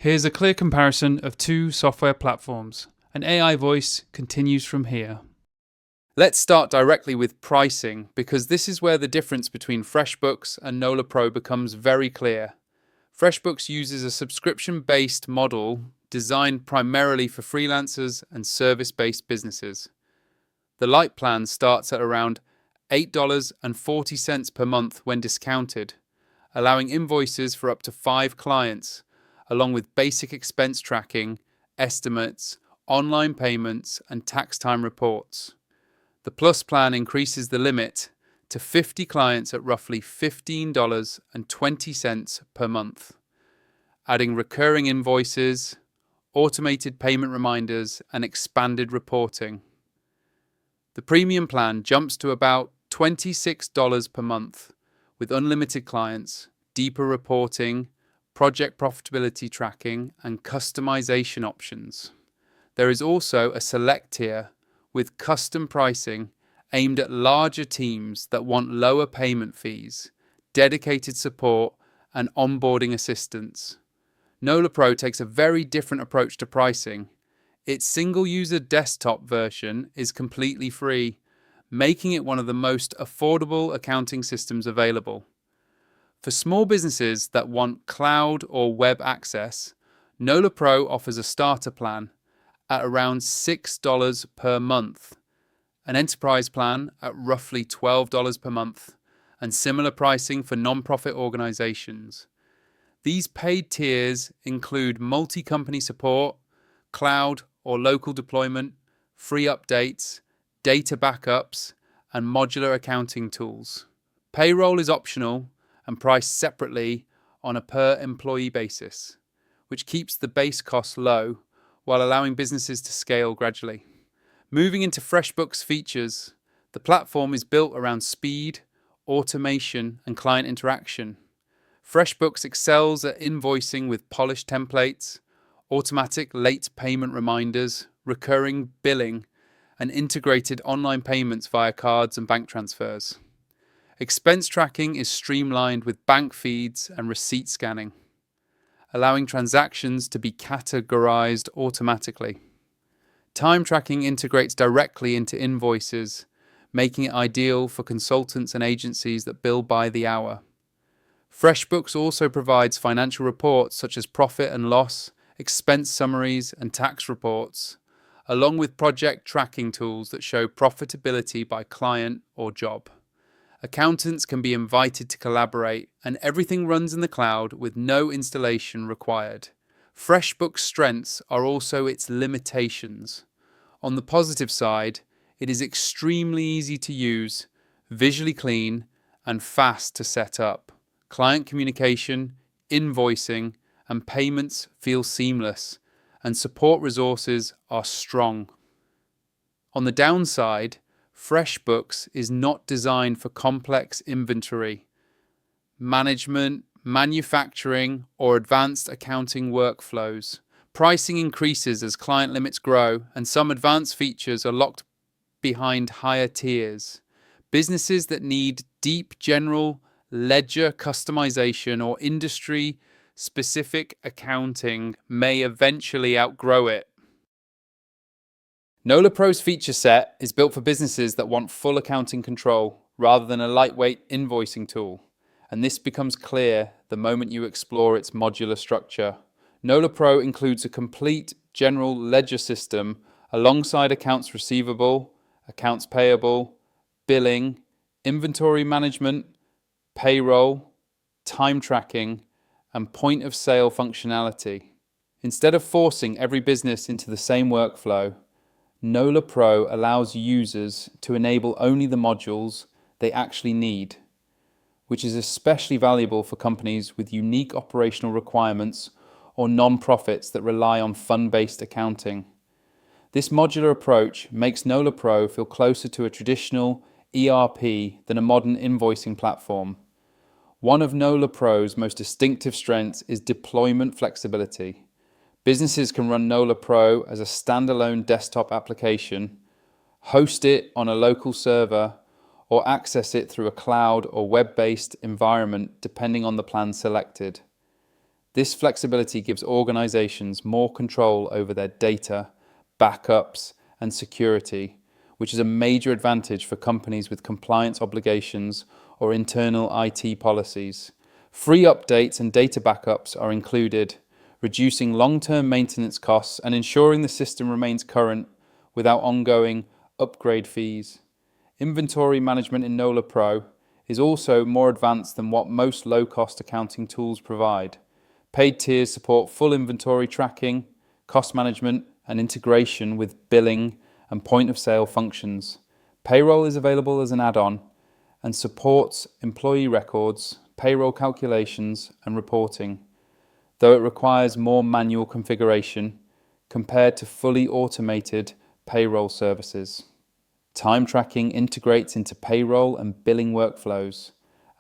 Here's a clear comparison of two software platforms. An AI voice continues from here. Let's start directly with pricing, because this is where the difference between FreshBooks and NolaPro becomes very clear. FreshBooks uses a subscription-based model designed primarily for freelancers and service-based businesses. The Lite plan starts at around $8.40 per month when discounted, allowing invoices for up to 5 clients, along with basic expense tracking, estimates, online payments, and tax time reports. The Plus plan increases the limit to 50 clients at roughly $15.20 per month, adding recurring invoices, automated payment reminders, and expanded reporting. The Premium plan jumps to about $26 per month, with unlimited clients, deeper reporting, project profitability tracking, and customization options. There is also a select tier with custom pricing aimed at larger teams that want lower payment fees, dedicated support, and onboarding assistance. NolaPro takes a very different approach to pricing. Its single-user desktop version is completely free, making it one of the most affordable accounting systems available. For small businesses that want cloud or web access, NolaPro offers a starter plan at around $6 per month, an enterprise plan at roughly $12 per month, and similar pricing for non-profit organizations. These paid tiers include multi-company support, cloud or local deployment, free updates, data backups, and modular accounting tools. Payroll is optional and priced separately on a per-employee basis, which keeps the base cost low while allowing businesses to scale gradually. Moving into FreshBooks features, the platform is built around speed, automation, and client interaction. FreshBooks excels at invoicing with polished templates, automatic late payment reminders, recurring billing, and integrated online payments via cards and bank transfers. Expense tracking is streamlined with bank feeds and receipt scanning, allowing transactions to be categorized automatically. Time tracking integrates directly into invoices, making it ideal for consultants and agencies that bill by the hour. FreshBooks also provides financial reports such as profit and loss, expense summaries, and tax reports, along with project tracking tools that show profitability by client or job. Accountants can be invited to collaborate, and everything runs in the cloud with no installation required. FreshBooks' strengths are also its limitations. On the positive side, it is extremely easy to use, visually clean, and fast to set up. Client communication, invoicing, and payments feel seamless, and support resources are strong. On the downside, FreshBooks is not designed for complex inventory management, manufacturing, or advanced accounting workflows. Pricing increases as client limits grow, and some advanced features are locked behind higher tiers. Businesses that need deep general ledger customization or industry-specific accounting may eventually outgrow it. NolaPro's feature set is built for businesses that want full accounting control rather than a lightweight invoicing tool, and this becomes clear the moment you explore its modular structure. NolaPro includes a complete general ledger system alongside accounts receivable, accounts payable, billing, inventory management, payroll, time tracking, and point of sale functionality. Instead of forcing every business into the same workflow, NolaPro allows users to enable only the modules they actually need, which is especially valuable for companies with unique operational requirements or non-profits that rely on fund-based accounting. This modular approach makes NolaPro feel closer to a traditional ERP than a modern invoicing platform. One of NolaPro's most distinctive strengths is deployment flexibility. Businesses can run NolaPro as a standalone desktop application, host it on a local server, or access it through a cloud or web-based environment depending on the plan selected. This flexibility gives organizations more control over their data, backups, and security, which is a major advantage for companies with compliance obligations or internal IT policies. Free updates and data backups are included, reducing long-term maintenance costs and ensuring the system remains current without ongoing upgrade fees. Inventory management in NolaPro is also more advanced than what most low-cost accounting tools provide. Paid tiers support full inventory tracking, cost management, and integration with billing and point-of-sale functions. Payroll is available as an add-on and supports employee records, payroll calculations, and reporting, though it requires more manual configuration compared to fully automated payroll services. Time tracking integrates into payroll and billing workflows,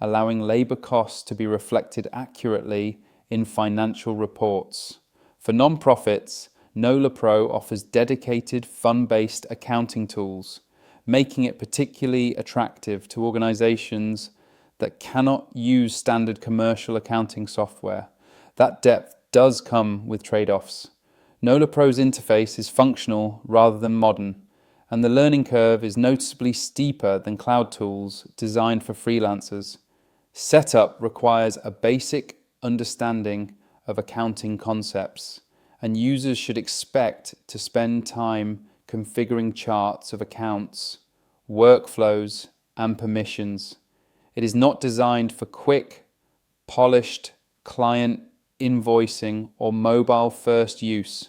allowing labor costs to be reflected accurately in financial reports. For nonprofits, NolaPro offers dedicated fund-based accounting tools, making it particularly attractive to organizations that cannot use standard commercial accounting software. That depth does come with trade-offs. NolaPro's interface is functional rather than modern, and the learning curve is noticeably steeper than cloud tools designed for freelancers. Setup requires a basic understanding of accounting concepts, and users should expect to spend time configuring charts of accounts, workflows, and permissions. It is not designed for quick, polished client invoicing or mobile-first use,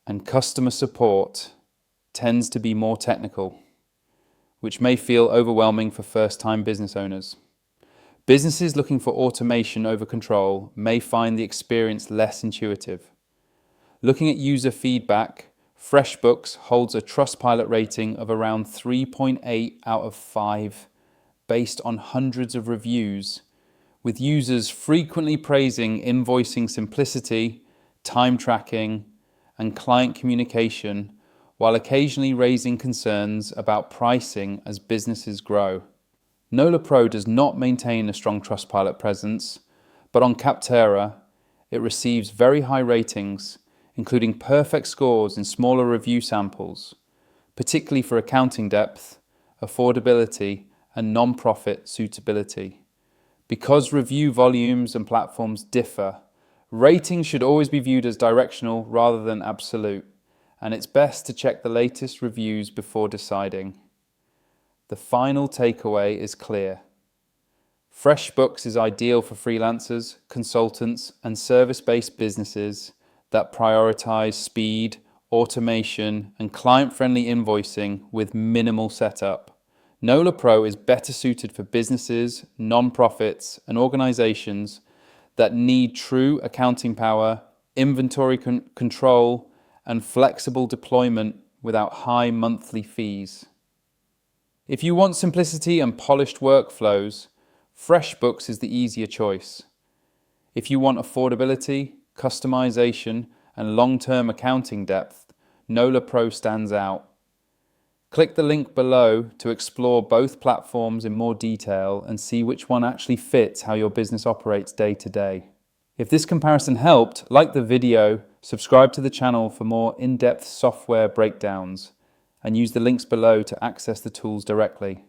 and customer support tends to be more technical, which may feel overwhelming for first-time business owners. Businesses looking for automation over control may find the experience less intuitive. Looking at user feedback, FreshBooks holds a Trustpilot rating of around 3.8 out of 5 based on hundreds of reviews, with users frequently praising invoicing simplicity, time tracking, and client communication, while occasionally raising concerns about pricing as businesses grow. NolaPro does not maintain a strong Trustpilot presence, but on Capterra, it receives very high ratings, including perfect scores in smaller review samples, particularly for accounting depth, affordability, and non-profit suitability. Because review volumes and platforms differ, ratings should always be viewed as directional rather than absolute, and it's best to check the latest reviews before deciding. The final takeaway is clear. FreshBooks is ideal for freelancers, consultants, and service-based businesses that prioritize speed, automation, and client-friendly invoicing with minimal setup. NolaPro is better suited for businesses, non-profits, and organizations that need true accounting power, inventory control, and flexible deployment without high monthly fees. If you want simplicity and polished workflows, FreshBooks is the easier choice. If you want affordability, customization, and long-term accounting depth, NolaPro stands out. Click the link below to explore both platforms in more detail and see which one actually fits how your business operates day to day. If this comparison helped, like the video, subscribe to the channel for more in-depth software breakdowns, and use the links below to access the tools directly.